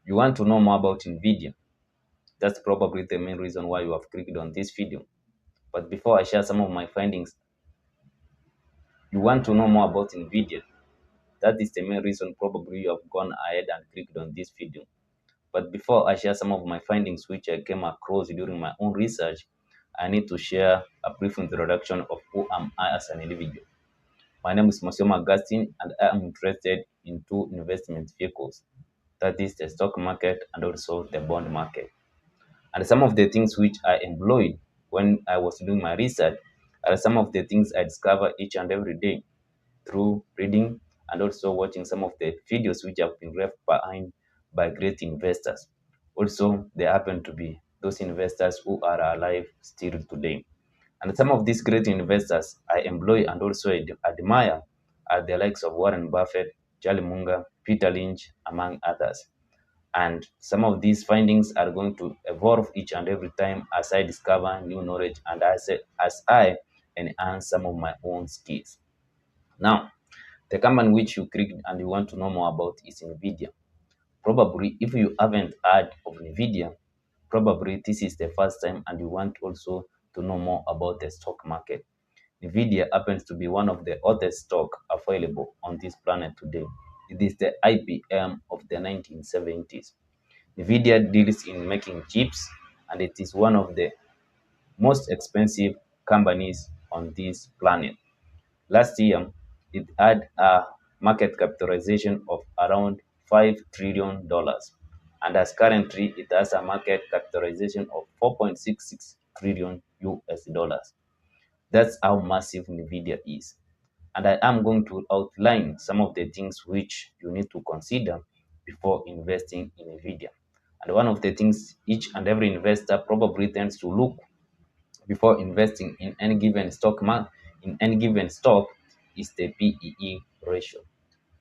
You want to know more about Nvidia. That's probably the main reason why you have clicked on this video. But before I share some of my findings, you want to know more about Nvidia. That is the main reason probably you have gone ahead and clicked on this video. But before I share some of my findings which I came across during my own research, I need to share a brief introduction of who am I as an individual. My name is Monsieur Augustine, and I am interested in two investment vehicles, that is the stock market and also the bond market. And some of the things which I employed when I was doing my research are some of the things I discover each and every day through reading and also watching some of the videos which have been left behind by great investors. Also, they happen to be those investors who are alive still today. And some of these great investors I employ and also admire are the likes of Warren Buffett, Charlie Munger, Peter Lynch, among others. And some of these findings are going to evolve each and every time as I discover new knowledge and as I enhance some of my own skills. Now, the company which you clicked and you want to know more about is Nvidia. Probably, if you haven't heard of Nvidia, probably this is the first time and you want also to know more about the stock market. Nvidia happens to be one of the hottest stock available on this planet today. It is the IBM of the 1970s. Nvidia deals in making chips and it is one of the most expensive companies on this planet. Last year, it had a market capitalization of around $5 trillion, and as currently, it has a market capitalization of 4.66 trillion US dollars. That's how massive Nvidia is. And I am going to outline some of the things which you need to consider before investing in Nvidia. And one of the things each and every investor probably tends to look before investing in any given in any given stock is the PEE ratio.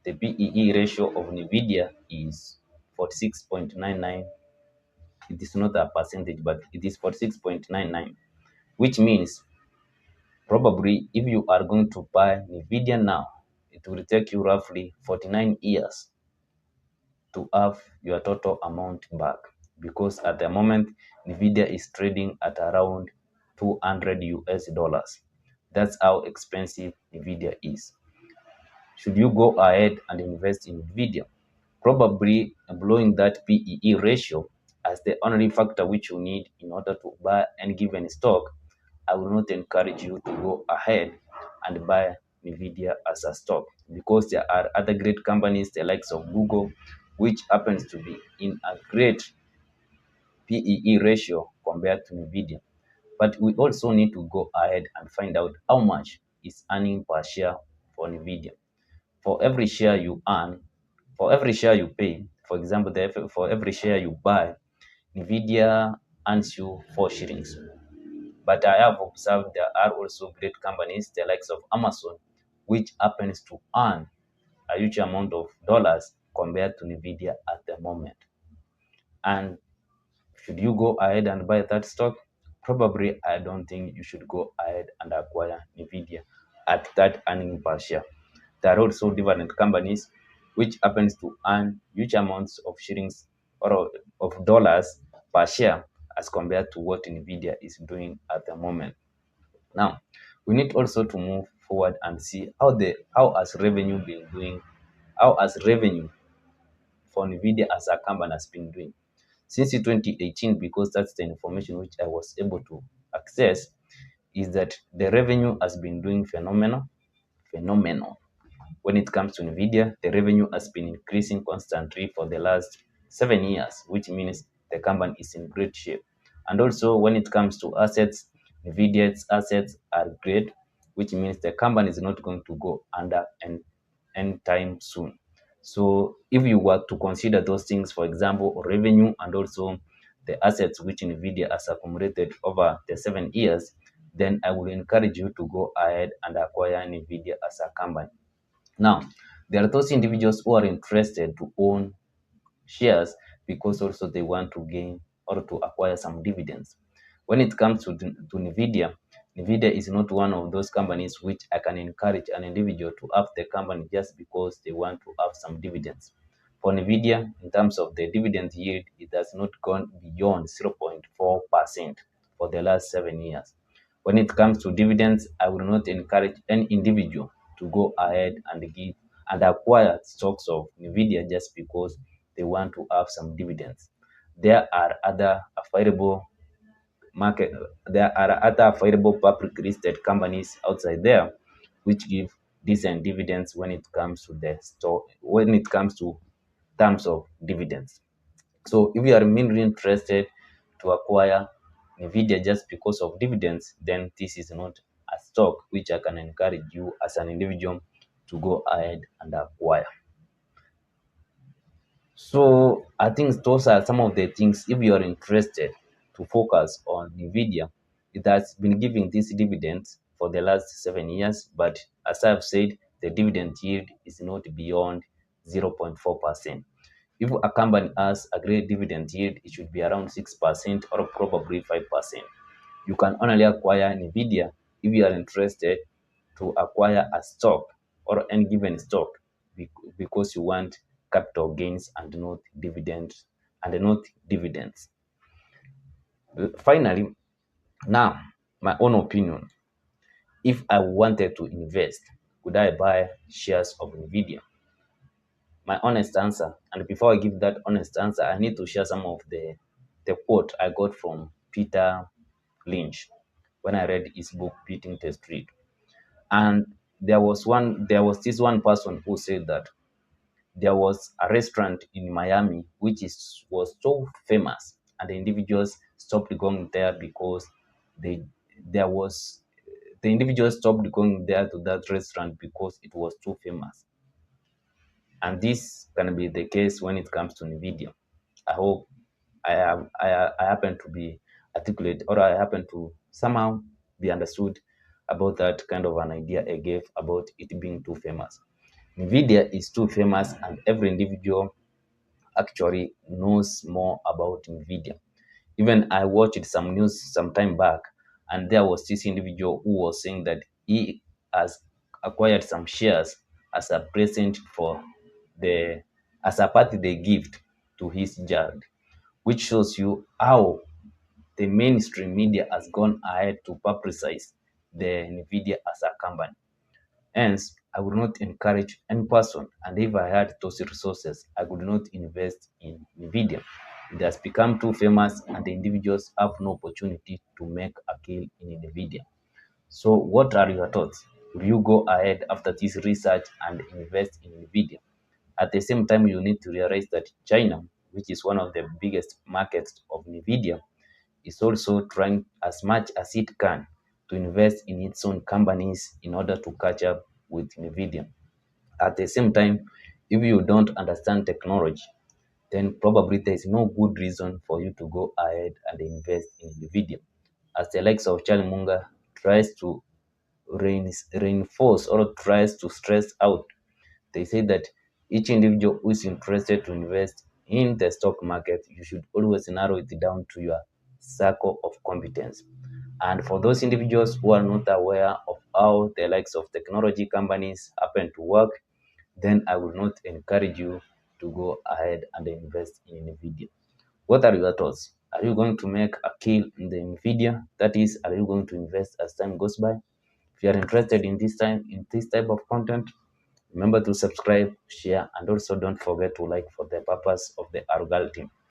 The PEE ratio of Nvidia is 46.99. It is not a percentage, but it is 46.99, which means probably if you are going to buy Nvidia now, it will take you roughly 49 years to have your total amount back, because at the moment Nvidia is trading at around 200 US dollars. That's how expensive Nvidia is. Should you go ahead and invest in Nvidia? Probably employing that PEE ratio as the only factor which you need in order to buy any given stock, I will not encourage you to go ahead and buy Nvidia as a stock, because there are other great companies, the likes of Google, which happens to be in a great PEE ratio compared to Nvidia. But we also need to go ahead and find out how much is earning per share for Nvidia. For every share you earn, for every share you pay, for example, for every share you buy, Nvidia earns you 4 shillings. But I have observed there are also great companies, the likes of Amazon, which happens to earn a huge amount of dollars compared to Nvidia at the moment. And should you go ahead and buy that stock? Probably, I don't think you should go ahead and acquire Nvidia at that earning per share. There are also different companies which happens to earn huge amounts of shillings or of dollars per share as compared to what Nvidia is doing at the moment. Now, we need also to move forward and see how has revenue been doing, how has revenue for Nvidia as a company has been doing since 2018, because that's the information which I was able to access, is that the revenue has been doing phenomenal. When it comes to Nvidia, the revenue has been increasing constantly for the last 7 years, which means the company is in great shape. And also, when it comes to assets, Nvidia's assets are great, which means the company is not going to go under anytime soon. So, if you were to consider those things, for example, revenue and also the assets which Nvidia has accumulated over the 7 years, then I will encourage you to go ahead and acquire Nvidia as a company. Now, there are those individuals who are interested to own shares because also they want to gain or to acquire some dividends. When it comes to Nvidia, Nvidia is not one of those companies which I can encourage an individual to have the company just because they want to have some dividends. For Nvidia, in terms of the dividend yield, it has not gone beyond 0.4% for the last 7 years. When it comes to dividends, I will not encourage any individual to go ahead and give and acquire stocks of Nvidia just because they want to have some dividends. There are other affordable market there are other affordable public listed companies outside there which give decent dividends when it comes to the store when it comes to terms of dividends. So if you are mainly interested to acquire Nvidia just because of dividends, then this is not a stock which I can encourage you as an individual to go ahead and acquire. So I think those are some of the things. If you are interested to focus on Nvidia, it has been giving these dividends for the last 7 years, but as I've said, the dividend yield is not beyond 0.4%. If a company has a great dividend yield, it should be around 6% or probably 5%. You can only acquire Nvidia if you are interested to acquire a stock or any given stock because you want capital gains and not dividends. Finally, now my own opinion. If I wanted to invest, could I buy shares of Nvidia? My honest answer, and before I give that honest answer, I need to share some of the quote I got from Peter Lynch when I read his book Beating the Street. And there was this one person who said that there was a restaurant in Miami which was so famous, and the individuals stopped going there because they there was the individuals stopped going there to that restaurant because it was too famous. And this can be the case when it comes to Nvidia. I hope I happen to be articulate, or I happen to somehow be understood about that kind of an idea I gave about it being too famous. Nvidia is too famous, and every individual actually knows more about Nvidia. Even I watched some news some time back, and there was this individual who was saying that he has acquired some shares as a present for the as a birthday gift to his child, which shows you how the mainstream media has gone ahead to publicize the Nvidia as a company. Hence, I would not encourage any person, and if I had those resources, I would not invest in Nvidia. It has become too famous, and the individuals have no opportunity to make a kill in Nvidia. So, what are your thoughts? Will you go ahead after this research and invest in Nvidia? At the same time, you need to realize that China, which is one of the biggest markets of Nvidia, is also trying as much as it can to invest in its own companies in order to catch up with Nvidia. At the same time, if you don't understand technology, then probably there is no good reason for you to go ahead and invest in Nvidia. As the likes of Charlie Munger tries to reinforce or tries to stress out, they say that each individual who is interested to invest in the stock market, you should always narrow it down to your circle of competence. And for those individuals who are not aware of how the likes of technology companies happen to work, then I will not encourage you to go ahead and invest in Nvidia. What are your thoughts? Are you going to make a kill in the Nvidia? That is, are you going to invest as time goes by? If you are interested in this type of content, remember to subscribe, share, and also don't forget to like for the purpose of the algorithm.